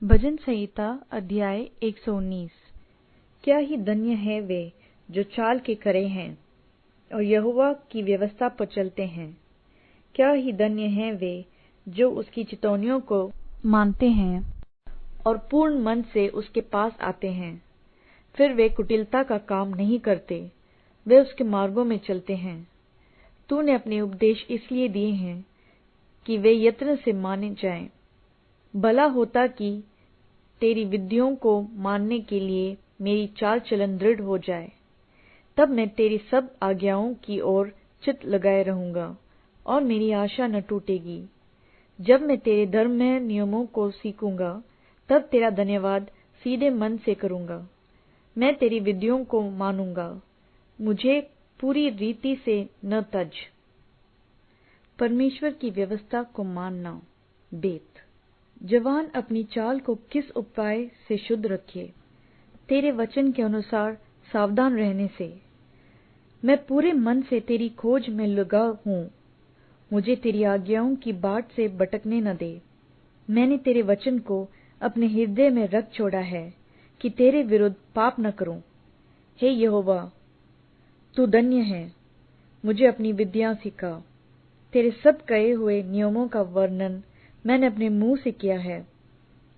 भजन संहिता अध्याय 119। क्या ही धन्य है वे जो चाल के करे हैं और यहोवा की व्यवस्था पर चलते हैं। क्या ही धन्य है वे जो उसकी चितौनियों को मानते हैं और पूर्ण मन से उसके पास आते हैं। फिर वे कुटिलता का काम नहीं करते, वे उसके मार्गों में चलते हैं। तूने अपने उपदेश इसलिए दिए हैं कि वे यत्न से माने जाएं। भला होता कि तेरी विधियों को मानने के लिए मेरी चाल चलन दृढ़ हो जाए, तब मैं तेरी सब आज्ञाओं की ओर चित्त लगाए रहूंगा और मेरी आशा न टूटेगी। जब मैं तेरे धर्ममय नियमों को सीखूंगा, तब तेरा धन्यवाद सीधे मन से करूंगा। मैं तेरी विधियों को मानूंगा, मुझे पूरी रीति से न तज। परमेश्वर की व्यवस्था को मानना। बेत। जवान अपनी चाल को किस उपाय से शुद्ध रखे, तेरे वचन के अनुसार सावधान रहने से। मैं पूरे मन से तेरी खोज में लगा हूँ, मुझे तेरी आज्ञाओं की बाट से भटकने न दे। मैंने तेरे वचन को अपने हृदय में रख छोड़ा है कि तेरे विरुद्ध पाप न करूं। हे यहोवा, तू धन्य है, मुझे अपनी विधियां सिखा। तेरे सब कहे हुए नियमों का वर्णन मैंने अपने मुंह से किया है।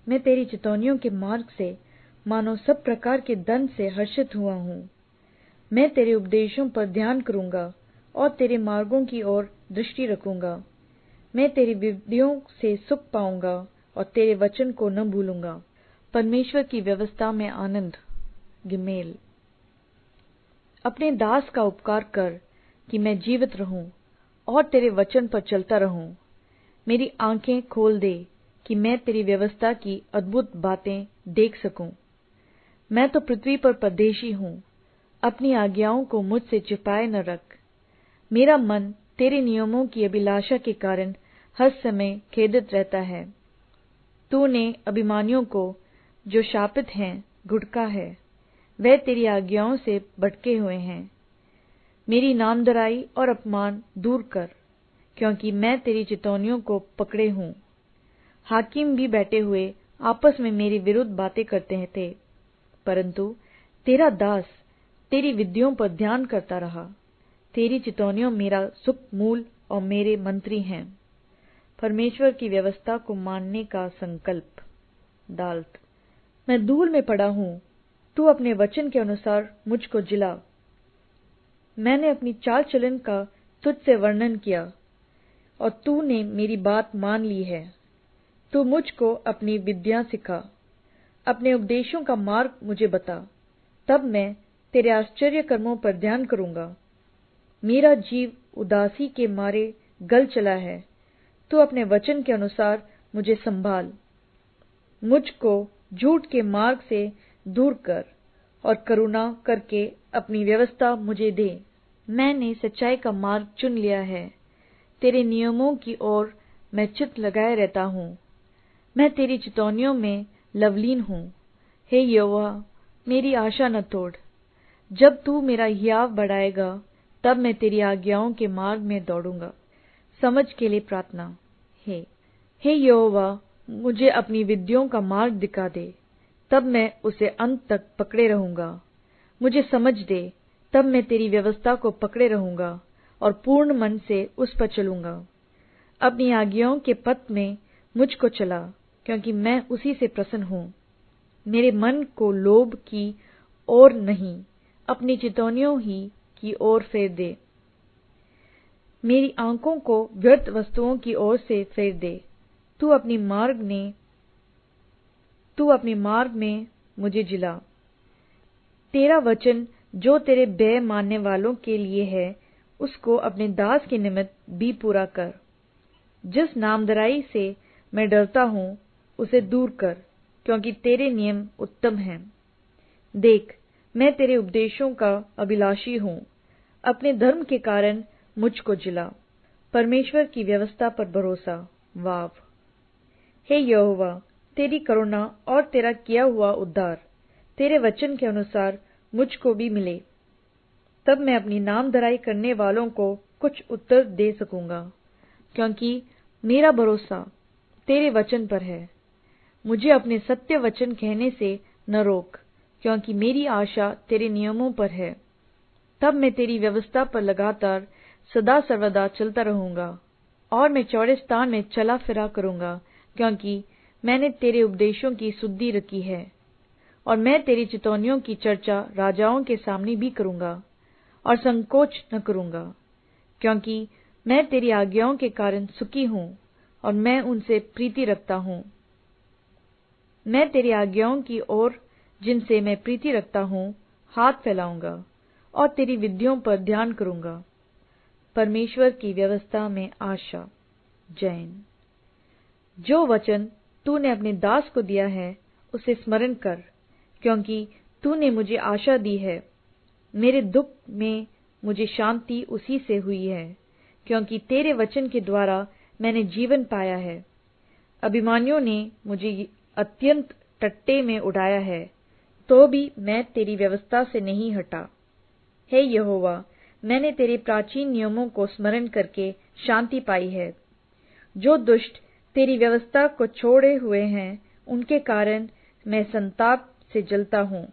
मैं तेरी चितौनियों के मार्ग से मानो सब प्रकार के दंड से हर्षित हुआ हूँ। मैं तेरे उपदेशों पर ध्यान करूंगा और तेरे मार्गों की ओर दृष्टि रखूंगा। मैं तेरी विधियों से सुख पाऊंगा और तेरे वचन को न भूलूंगा। परमेश्वर की व्यवस्था में आनंद। गिमेल। अपने दास का उपकार कर कि मैं जीवित रहूं और तेरे वचन पर चलता रहूं। मेरी आंखें खोल दे कि मैं तेरी व्यवस्था की अद्भुत बातें देख सकूं। मैं तो पृथ्वी पर परदेशी हूँ, अपनी आज्ञाओं को मुझसे छिपाए न रख। मेरा मन तेरे नियमों की अभिलाषा के कारण हर समय खेदित रहता है। तूने अभिमानियों को, जो शापित हैं, घुड़का है। वे तेरी आज्ञाओं से भटके हुए हैं। मेरी नामधराई और अपमान दूर कर, क्योंकि मैं तेरी चितौनियों को पकड़े हूँ। हाकिम भी बैठे हुए आपस में मेरे विरुद्ध बातें करते थे, परंतु तेरा दास तेरी विधियों पर ध्यान करता रहा। तेरी चितौनियों मेरा सुख मूल और मेरे मंत्री हैं। परमेश्वर की व्यवस्था को मानने का संकल्प। दाल्त। मैं धूल में पड़ा हूँ, तू अपने वचन के अनुसार मुझको जिला। मैंने अपनी चाल चलन का तुझसे वर्णन किया और तूने मेरी बात मान ली है। तू मुझको अपनी विद्या सिखा, अपने उपदेशों का मार्ग मुझे बता, तब मैं तेरे आश्चर्य कर्मों पर ध्यान करूंगा। मेरा जीव उदासी के मारे गल चला है, तू अपने वचन के अनुसार मुझे संभाल। मुझको झूठ के मार्ग से दूर कर और करुणा करके अपनी व्यवस्था मुझे दे। मैंने सच्चाई का मार्ग चुन लिया है, तेरे नियमों की ओर मैं चित्त लगाए रहता हूँ। मैं तेरी चितौनियों में लवलीन हूँ। हे यहोवा, मेरी आशा न तोड़। जब तू मेरा हियाव बढ़ाएगा, तब मैं तेरी आज्ञाओं के मार्ग में दौड़ूंगा। समझ के लिए प्रार्थना। हे यहोवा, मुझे अपनी विधियों का मार्ग दिखा दे, तब मैं उसे अंत तक पकड़े रहूंगा। मुझे समझ दे, तब मैं तेरी व्यवस्था को पकड़े रहूंगा और पूर्ण मन से उस पर चलूंगा। अपनी आज्ञाओं के पथ में मुझको चला, क्योंकि मैं उसी से प्रसन्न हूँ। मेरे मन को लोभ की ओर नहीं, अपनी चितौनियों ही की ओर फेर दे। मेरी आंखों को व्यर्थ वस्तुओं की ओर से फेर दे। तू अपनी मार्ग में मुझे जिला। तेरा वचन जो तेरे भय मानने वालों के लिए है, उसको अपने दास के निमित्त भी पूरा कर। जिस नामधराई से मैं डरता हूँ, उसे दूर कर, क्योंकि तेरे नियम उत्तम हैं। देख, मैं तेरे उपदेशों का अभिलाषी हूँ, अपने धर्म के कारण मुझको जिला। परमेश्वर की व्यवस्था पर भरोसा। वाव। हे यहोवा, तेरी करुणा और तेरा किया हुआ उद्धार तेरे वचन के अनुसार मुझको भी मिले, तब मैं अपनी नामधराई करने वालों को कुछ उत्तर दे सकूंगा, क्योंकि मेरा भरोसा तेरे वचन पर है। मुझे अपने सत्य वचन कहने से न रोक, क्योंकि मेरी आशा तेरे नियमों पर है। तब मैं तेरी व्यवस्था पर लगातार सदा सर्वदा चलता रहूंगा, और मैं चौड़े स्थान में चला फिरा करूंगा, क्योंकि मैंने तेरे उपदेशों की सुधि रखी है। और मैं तेरी चितौनियों की चर्चा राजाओं के सामने भी करूंगा, और संकोच न करूंगा, क्योंकि मैं तेरी आज्ञाओं के कारण सुखी हूं, और मैं उनसे प्रीति रखता हूं। मैं तेरी आज्ञाओं की ओर, जिनसे मैं प्रीति रखता हूं, हाथ फैलाऊंगा, और तेरी विधियों पर ध्यान करूंगा। परमेश्वर की व्यवस्था में आशा। जैन। जो वचन तूने अपने दास को दिया है, उसे स्मरण कर, क्योंकि तूने मुझे आशा दी है। मेरे दुख में मुझे शांति उसी से हुई है, क्योंकि तेरे वचन के द्वारा मैंने जीवन पाया है। अभिमानियों ने मुझे अत्यंत टट्टे में उड़ाया है, तो भी मैं तेरी व्यवस्था से नहीं हटा। हे यहोवा, मैंने तेरे प्राचीन नियमों को स्मरण करके शांति पाई है। जो दुष्ट तेरी व्यवस्था को छोड़े हुए हैं, उनके कारण मैं संताप से जलता हूँ।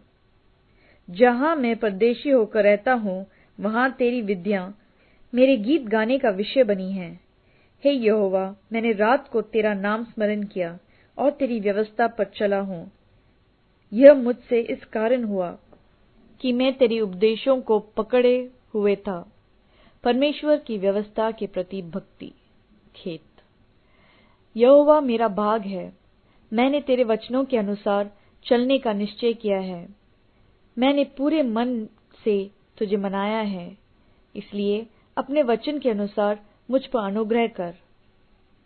जहाँ मैं परदेशी होकर रहता हूँ, वहाँ तेरी विधियाँ मेरे गीत गाने का विषय बनी हैं। हे यहोवा, मैंने रात को तेरा नाम स्मरण किया और तेरी व्यवस्था पर चला हूँ। यह मुझसे इस कारण हुआ कि मैं तेरे उपदेशों को पकड़े हुए था। परमेश्वर की व्यवस्था के प्रति भक्ति। खेत। यहोवा मेरा भाग है, मैंने तेरे वचनों के अनुसार चलने का निश्चय किया है। मैंने पूरे मन से तुझे मनाया है, इसलिए अपने वचन के अनुसार मुझ पर अनुग्रह कर।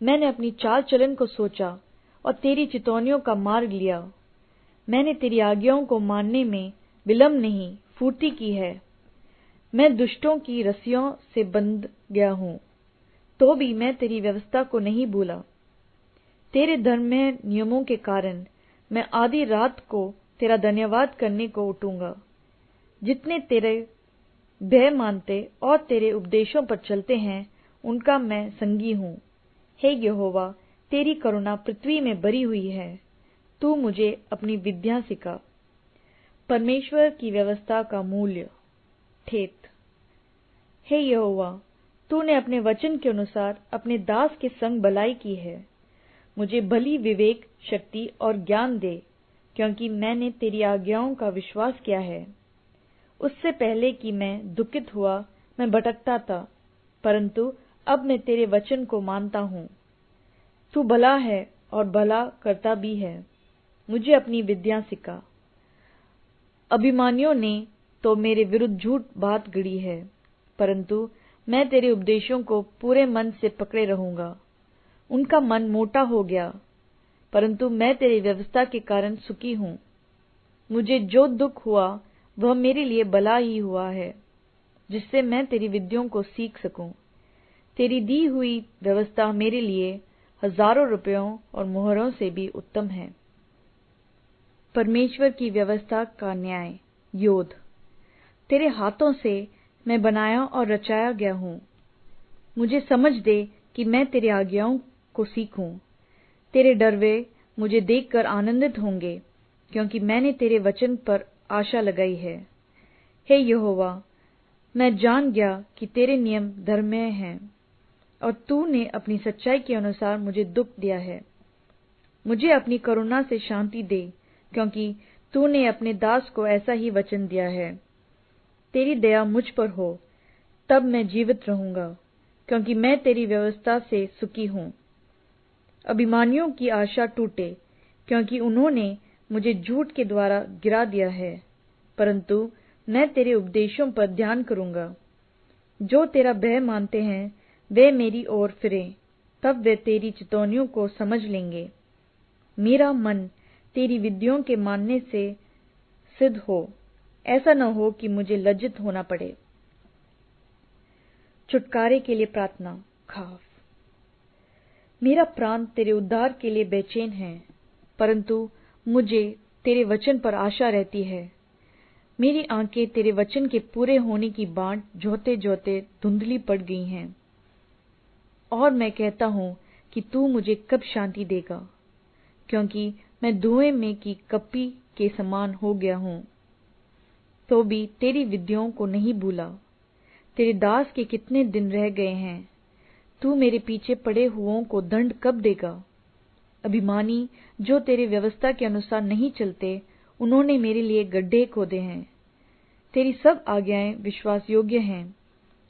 मैंने अपनी चाल चलन को सोचा और तेरी चितौनियों का मार्ग लिया। मैंने तेरी आज्ञाओं को मानने में विलम्ब नहीं, फुर्ती की है। मैं दुष्टों की रस्सियों से बंध गया हूँ, तो भी मैं तेरी व्यवस्था को नहीं भूला। तेरे धर्ममय नियमों के कारण मैं आधी रात को तेरा धन्यवाद करने को उठूंगा। जितने तेरे भय मानते और तेरे उपदेशों पर चलते हैं, उनका मैं संगी हूँ। हे यहोवा, तेरी करुणा पृथ्वी में भरी हुई है। तू मुझे अपनी विधियाँ सिखा। परमेश्वर की व्यवस्था का मूल्य। ठेत। हे यहोवा, तूने अपने वचन के अनुसार अपने दास के संग भलाई की है। मुझे भली विवेक, शक्ति और ज्ञान दे, क्योंकि मैंने तेरी आज्ञाओं का विश्वास किया है। उससे पहले कि मैं दुखित हुआ, मैं भटकता था, परंतु अब मैं तेरे वचन को मानता हूँ। तू भला है और भला करता भी है। मुझे अपनी विधियाँ सिखा। अभिमानियों ने तो मेरे विरुद्ध झूठ बात गढ़ी है, परंतु मैं तेरे उपदेशों को पूरे मन से पकड़े रहूंगा। उनका मन मोटा हो गया, परंतु मैं तेरी व्यवस्था के कारण सुखी हूँ। मुझे जो दुख हुआ वह मेरे लिए भला ही हुआ है, जिससे मैं तेरी विधियों को सीख सकूं। तेरी दी हुई व्यवस्था मेरे लिए हजारों रुपयों और मोहरों से भी उत्तम है। परमेश्वर की व्यवस्था का न्याय। योद। तेरे हाथों से मैं बनाया और रचाया गया हूँ। मुझे समझ दे कि मैं तेरी आज्ञाओं को सीखूं। तेरे डरवे मुझे देखकर आनंदित होंगे, क्योंकि मैंने तेरे वचन पर आशा लगाई है। हे यहोवा, मैं जान गया कि तेरे नियम धर्ममय हैं, और तूने अपनी सच्चाई के अनुसार मुझे दुख दिया है। मुझे अपनी करुणा से शांति दे, क्योंकि तूने अपने दास को ऐसा ही वचन दिया है। तेरी दया मुझ पर हो, तब मैं जीवित रहूंगा, क्योंकि मैं तेरी व्यवस्था से सुखी हूँ। अभिमानियों की आशा टूटे, क्योंकि उन्होंने मुझे झूठ के द्वारा गिरा दिया है, परंतु मैं तेरे उपदेशों पर ध्यान करूंगा। जो तेरा भय मानते हैं, वे मेरी ओर फिरें, तब वे तेरी चितौनियों को समझ लेंगे। मेरा मन तेरी विधियों के मानने से सिद्ध हो, ऐसा न हो कि मुझे लज्जित होना पड़े। छुटकारे के लिए प्रार्थना। खाफ। मेरा प्राण तेरे उद्धार के लिए बेचैन है, परंतु मुझे तेरे वचन पर आशा रहती है। मेरी आंखें तेरे वचन के पूरे होने की बाट जोते जोते धुंधली पड़ गई हैं, और मैं कहता हूँ कि तू मुझे कब शांति देगा, क्योंकि मैं धुएं में की कपी के समान हो गया हूँ, तो भी तेरी विधियों को नहीं भूला। तेरे दास के कितने दिन रह गए हैं, तू मेरे पीछे पड़े हुओं को दंड कब देगा। अभिमानी जो तेरे व्यवस्था के अनुसार नहीं चलते, उन्होंने मेरे लिए गड्ढे खोदे हैं। तेरी सब आज्ञाएं विश्वास योग्य हैं,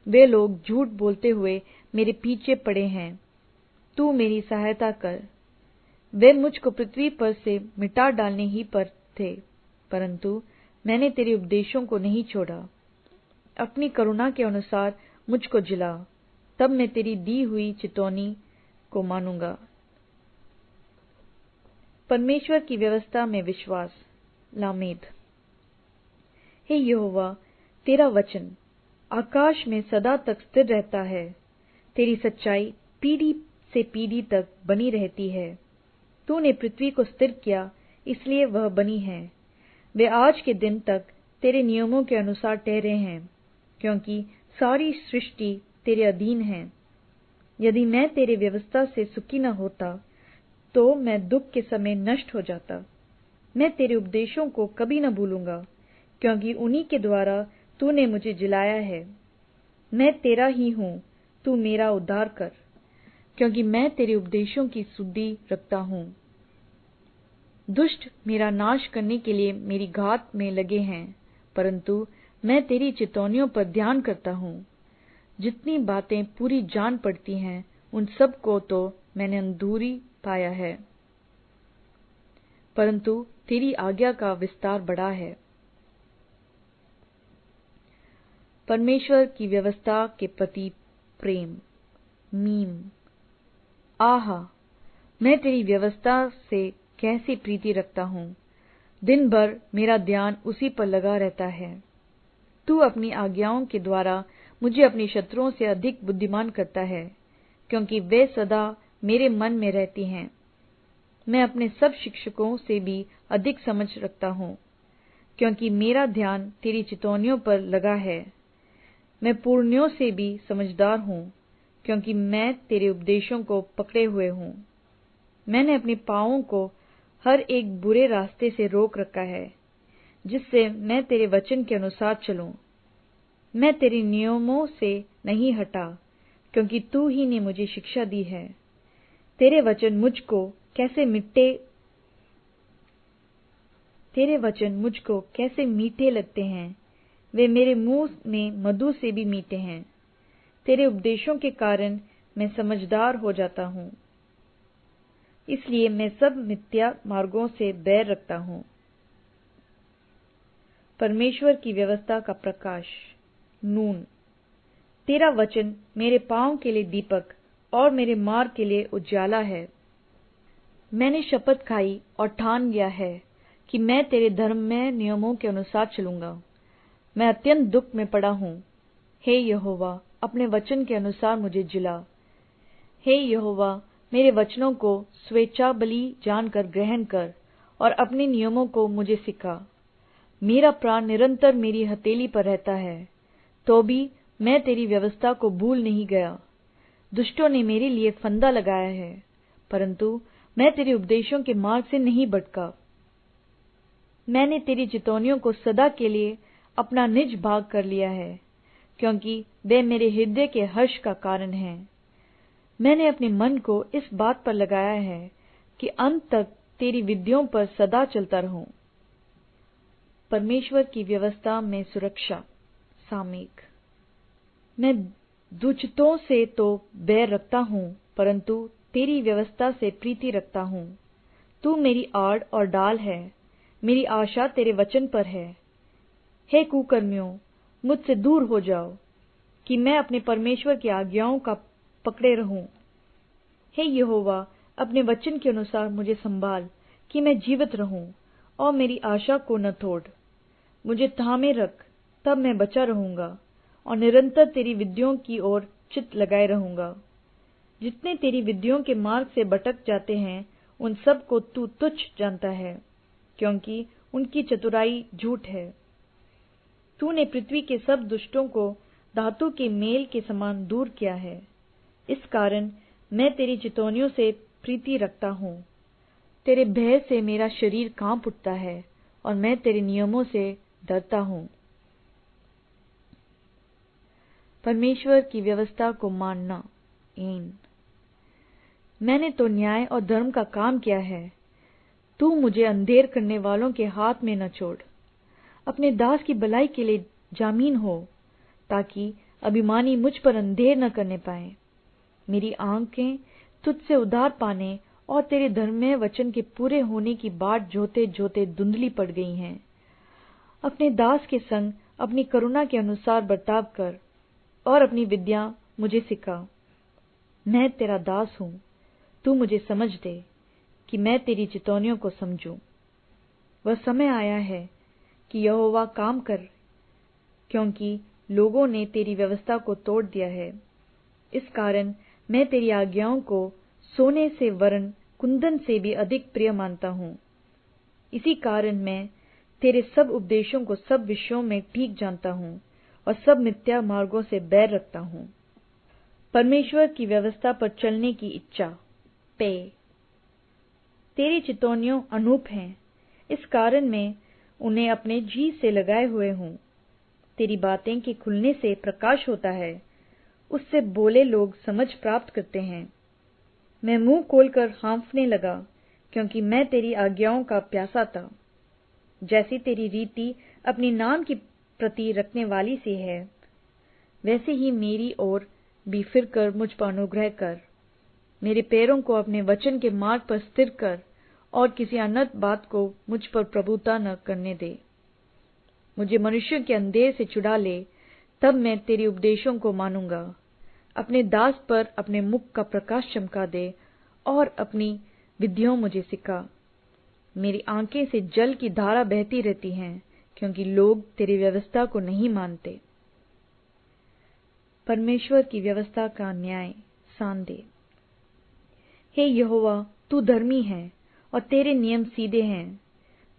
वे लोग झूठ बोलते हुए मेरे पीछे पड़े हैं। तू मेरी सहायता कर। वे मुझको पृथ्वी पर से मिटा डालने ही पर थे, परंतु मैंने तेरे उपदेशों को नहीं छोड़ा। अपनी करुणा के अनुसार मुझको जिला, तब मैं तेरी दी हुई चितौनी को मानूंगा। परमेश्वर की व्यवस्था में विश्वास। लामेद। हे यहोवा, तेरा वचन आकाश में सदा तक स्थिर रहता है। तेरी सच्चाई पीढ़ी से पीढ़ी तक बनी रहती है। तूने पृथ्वी को स्थिर किया, इसलिए वह बनी है। वे आज के दिन तक तेरे नियमों के अनुसार ठहरे हैं, क्योंकि सारी सृष्टि तेरे अधीन है। यदि मैं तेरे व्यवस्था से सुखी न होता, तो मैं दुख के समय नष्ट हो जाता। मैं तेरे उपदेशों को कभी न भूलूंगा, क्योंकि उन्हीं के द्वारा तूने मुझे जिलाया है। मैं तेरा ही हूँ, तू मेरा उद्धार कर, क्योंकि मैं तेरे उपदेशों की सुधि रखता हूँ। दुष्ट मेरा नाश करने के लिए मेरी घात में लगे हैं, परंतु मैं तेरी चितौनियों पर ध्यान करता हूँ। जितनी बातें पूरी जान पड़ती हैं, उन सब को तो मैंने अधूरी पाया है, परंतु तेरी आज्ञा का विस्तार बड़ा है। परमेश्वर की व्यवस्था के प्रति प्रेम। मीम। आहा, मैं तेरी व्यवस्था से कैसे प्रीति रखता हूँ। दिन भर मेरा ध्यान उसी पर लगा रहता है। तू अपनी आज्ञाओं के द्वारा मुझे अपने शत्रुओं से अधिक बुद्धिमान करता है, क्योंकि वे सदा मेरे मन में रहती हैं। मैं अपने सब शिक्षकों से भी अधिक समझ रखता हूँ, क्योंकि मेरा ध्यान तेरी चितौनियों पर लगा है। मैं पुरनियों से भी समझदार हूँ, क्योंकि मैं तेरे उपदेशों को पकड़े हुए हूँ। मैंने अपने पाँवों को हर एक बुरे रास्ते से रोक रखा है, जिससे मैं तेरे वचन के अनुसार चलूं। मैं तेरे नियमों से नहीं हटा, क्योंकि तू ही ने मुझे शिक्षा दी है। तेरे वचन मुझको कैसे मीठे लगते हैं, वे मेरे मुंह में मधु से भी मीठे हैं। तेरे उपदेशों के कारण मैं समझदार हो जाता हूँ, इसलिए मैं सब मिथ्या मार्गों से बैर रखता हूँ। परमेश्वर की व्यवस्था का प्रकाश। नून। तेरा वचन मेरे पाँव के लिए दीपक और मेरे मार्ग के लिए उजाला है। मैंने शपथ खाई और ठान लिया है कि मैं तेरे धर्ममय नियमों के अनुसार चलूंगा। मैं अत्यंत दुख में पड़ा हूँ। हे यहोवा, अपने वचन के अनुसार मुझे जिला। हे यहोवा, मेरे वचनों को स्वेच्छा बलि जानकर ग्रहण कर और अपने नियमों को मुझे सिखा। मेरा प्राण निरंतर मेरी हथेली पर रहता है, तो भी मैं तेरी व्यवस्था को भूल नहीं गया। दुष्टों ने मेरे लिए फंदा लगाया है, परंतु मैं तेरे उपदेशों के मार्ग से नहीं भटका। मैंने तेरी चितौनियों को सदा के लिए अपना निज भाग कर लिया है, क्योंकि वे मेरे हृदय के हर्ष का कारण हैं। मैंने अपने मन को इस बात पर लगाया है कि अंत तक तेरी विधियों पर सदा चलता रहूं। परमेश्वर की व्यवस्था में सुरक्षा। सामयिक। मैं दुष्टों से तो बैर रखता हूँ, परंतु तेरी व्यवस्था से प्रीति रखता हूँ। तू मेरी आड़ और डाल है, मेरी आशा तेरे वचन पर है। हे कुकर्मियों, मुझसे दूर हो जाओ, कि मैं अपने परमेश्वर की आज्ञाओं का पकड़े रहूं। हे यहोवा, अपने वचन के अनुसार मुझे संभाल, कि मैं जीवित रहूं और मेरी आशा को न तोड़। मुझे थामे रख, तब मैं बचा रहूंगा और निरंतर तेरी विधियों की ओर चित्त लगाए रहूंगा। जितने तेरी विधियों के मार्ग से भटक जाते हैं, उन सब को तू तुच्छ जानता है, क्योंकि उनकी चतुराई झूठ है। तूने पृथ्वी के सब दुष्टों को धातु के मेल के समान दूर किया है। इस कारण मैं तेरी चितौनियों से प्रीति रखता हूँ। तेरे भय से मेरा शरीर कांप उठता है और मैं तेरे नियमों से डरता हूँ। परमेश्वर की व्यवस्था को मानना। मैंने तो न्याय और धर्म का काम किया है। तू मुझे अंधेर करने वालों के हाथ में न छोड़। अपने दास की भलाई के लिए जामीन हो, ताकि अभिमानी मुझ पर अंधेर न करने पाए। मेरी आंखें तुझसे उद्धार पाने और तेरे धर्ममय वचन के पूरे होने की बाट जोते जोते धुंधली पड़ गई हैं। अपने दास के संग अपनी करुणा के अनुसार बर्ताव कर और अपनी विद्या मुझे सिखा। मैं तेरा दास हूँ, तू मुझे समझ दे कि मैं तेरी चितौनियों को समझूं। वह समय आया है कि यहोवा काम कर, क्योंकि लोगों ने तेरी व्यवस्था को तोड़ दिया है। इस कारण मैं तेरी आज्ञाओं को सोने से वरन कुंदन से भी अधिक प्रिय मानता हूँ। इसी कारण मैं तेरे सब उपदेशों को सब विषयों में ठीक जानता हूँ और सब मिथ्या मार्गों से बैर रखता हूँ। परमेश्वर की व्यवस्था पर चलने की इच्छा। पे तेरी चितौनियों अनूप हैं, इस कारण मैं उन्हें अपने जी से लगाए हुए हूँ। तेरी बातें के खुलने से प्रकाश होता है, उससे बोले लोग समझ प्राप्त करते हैं। मैं मुंह खोलकर हाँफने लगा, क्योंकि मैं तेरी आज्ञाओं का प्यासा था। जैसी तेरी रीति अपने नाम की प्रति रखने वाली सी है, वैसे ही मेरी ओर भी फिर कर मुझ पर अनुग्रह कर। मेरे पैरों को अपने वचन के मार्ग पर स्थिर कर और किसी अनर्थ बात को मुझ पर प्रभुता न करने दे। मुझे मनुष्यों के अंधेर से छुड़ा ले, तब मैं तेरे उपदेशों को मानूंगा। अपने दास पर अपने मुख का प्रकाश चमका दे और अपनी विधियों मुझे सिखा। मेरी आंखें से जल की धारा बहती रहती हैं, क्योंकि लोग तेरी व्यवस्था को नहीं मानते। परमेश्वर की व्यवस्था का न्याय। सांदे। हे यहोवा, तू धर्मी है और तेरे नियम सीधे हैं।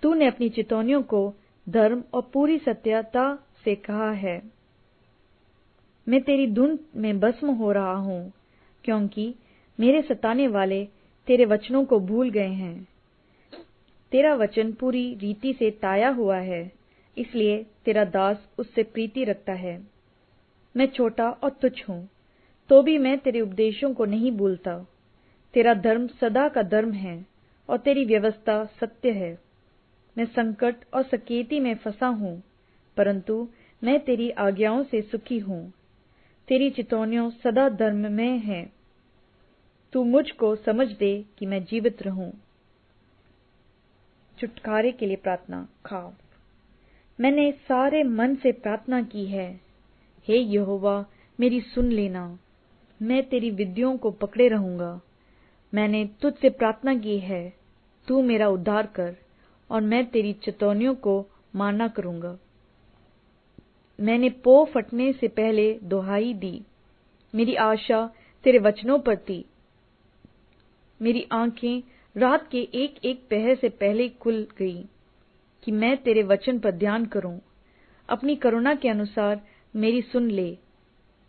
तूने अपनी चितौनियों को धर्म और पूरी सत्यता से कहा है। मैं तेरी धुन में भस्म हो रहा हूँ, क्योंकि मेरे सताने वाले तेरे वचनों को भूल गए हैं। तेरा वचन पूरी रीति से ताया हुआ है, इसलिए तेरा दास उससे प्रीति रखता है। मैं छोटा और तुच्छ हूँ, तो भी मैं तेरे उपदेशों को नहीं भूलता। तेरा धर्म सदा का धर्म है और तेरी व्यवस्था सत्य है। मैं संकट और सकेती में फंसा हूँ, परंतु मैं तेरी आज्ञाओं से सुखी हूँ। तेरी चितौनियों सदा धर्म में है। तू मुझको समझ दे कि मैं जीवित रहूं। छुटकारे के लिए प्रार्थना। खाव। मैंने सारे मन से प्रार्थना की है। हे यहोवा, मेरी सुन लेना। मैं तेरी विधियों को पकड़े रहूंगा। मैंने तुझसे प्रार्थना की है, तू मेरा उद्धार कर, और मैं तेरी चितौनियों को माना करूंगा। मैंने पौ फटने से पहले दुहाई दी। मेरी आशा तेरे वचनों पर थी। मेरी आंखें रात के एक एक पहर से पहले खुल गई कि मैं तेरे वचन पर ध्यान करूं। अपनी करुणा के अनुसार मेरी सुन ले।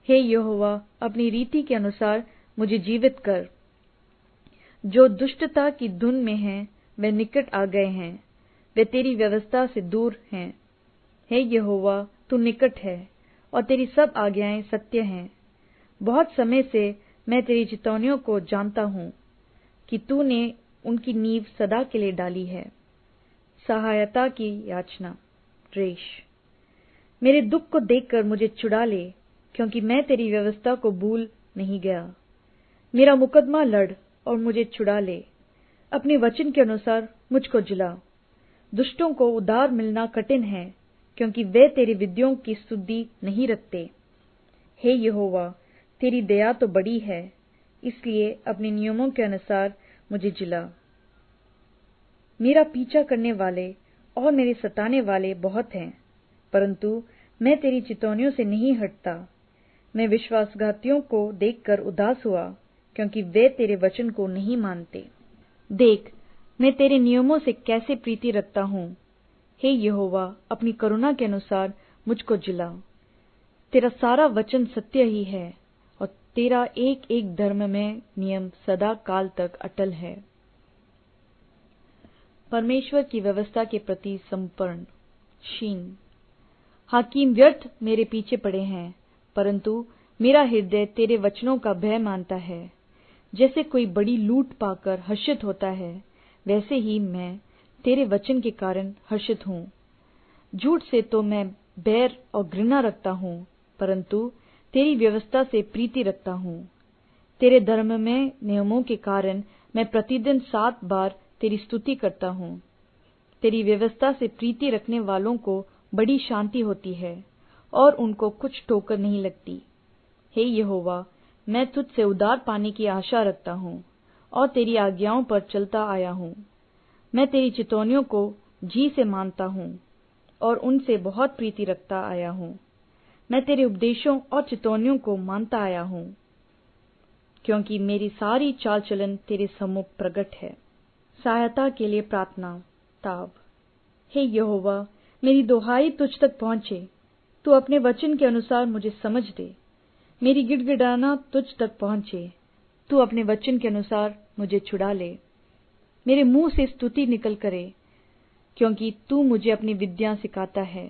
हे यहोवा, अपनी रीति के अनुसार मुझे जीवित कर। जो दुष्टता की धुन में हैं, वे निकट आ गए हैं, वे तेरी व्यवस्था से दूर हैं। हे यहोवा, तू निकट है और तेरी सब आज्ञाएं सत्य हैं। बहुत समय से मैं तेरी चितौनियों को जानता हूँ कि तूने उनकी नींव सदा के लिए डाली है। सहायता की याचना। रेश। मेरे दुख को देखकर मुझे छुड़ा ले, क्योंकि मैं तेरी व्यवस्था को भूल नहीं गया। मेरा मुकदमा लड़ और मुझे छुड़ा ले। अपने वचन के अनुसार मुझको जिला। दुष्टों को उद्धार मिलना कठिन है, क्योंकि वे तेरी विधियों की सुधि नहीं रखते। हे यहोवा, तेरी दया तो बड़ी है, इसलिए अपने नियमों के अनुसार मुझे जिला। मेरा पीछा करने वाले और मेरे सताने वाले बहुत हैं, परंतु मैं तेरी चितौनियों से नहीं हटता। मैं विश्वासघातियों को देखकर उदास हुआ, क्योंकि वे तेरे वचन को नहीं मानते। देख, मैं तेरे नियमों से कैसे प्रीति रखता हूँ। हे यहोवा, अपनी करुणा के अनुसार मुझको जिला। तेरा सारा वचन सत्य ही है और तेरा एक एक धर्म में नियम सदा काल तक अटल है। परमेश्वर की व्यवस्था के प्रति समर्पण। शीन। हाकिम व्यर्थ मेरे पीछे पड़े हैं, परंतु मेरा हृदय तेरे वचनों का भय मानता है। जैसे कोई बड़ी लूट पाकर हर्षित होता है, वैसे ही मैं तेरे वचन के कारण हर्षित हूँ। झूठ से तो मैं बैर और घृणा रखता हूँ, परंतु तेरी व्यवस्था से प्रीति रखता हूँ। तेरे धर्ममय नियमों के कारण मैं प्रतिदिन 7 बार तेरी स्तुति करता हूँ। तेरी व्यवस्था से प्रीति रखने वालों को बड़ी शांति होती है और उनको कुछ ठोकर नहीं लगती। हे यहोवा, मैं तुझसे उद्धार पाने की आशा रखता हूँ और तेरी आज्ञाओं पर चलता आया हूँ। मैं तेरी चितौनियों को जी से मानता हूँ और उनसे बहुत प्रीति रखता आया हूँ। मैं तेरे उपदेशों और चितौनियों को मानता आया हूँ, क्योंकि मेरी सारी चाल चलन तेरे सम्मुख प्रकट है। सहायता के लिए प्रार्थना। ताब। हे यहोवा, मेरी दुहाई तुझ तक पहुँचे। तू अपने वचन के अनुसार मुझे समझ दे। मेरी गिड़गिड़ाना तुझ तक पहुँचे। तू अपने वचन के अनुसार मुझे छुड़ा ले। मेरे मुंह से स्तुति निकल करे, क्योंकि तू मुझे अपनी विद्या सिखाता है।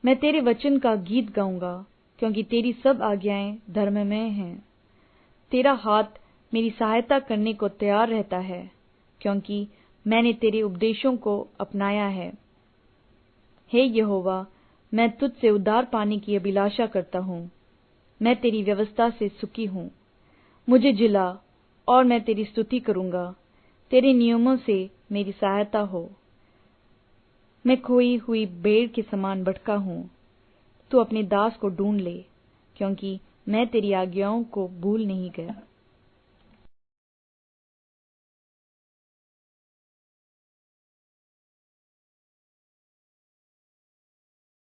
मैं तेरे वचन का गीत गाऊंगा, क्योंकि तेरी सब आज्ञाएं धर्ममय हैं। तेरा हाथ मेरी सहायता करने को तैयार रहता है, क्योंकि मैंने तेरे उपदेशों को अपनाया है। हे यहोवा, मैं तुझसे उद्धार पाने की अभिलाषा करता हूँ। मैं तेरी व्यवस्था से सुखी हूँ। मुझे जिला और मैं तेरी स्तुति करूंगा। तेरे नियमों से मेरी सहायता हो। मैं खोई हुई भेड़ के समान भटका हूँ। तू अपने दास को ढूंढ ले, क्योंकि मैं तेरी आज्ञाओं को भूल नहीं गया।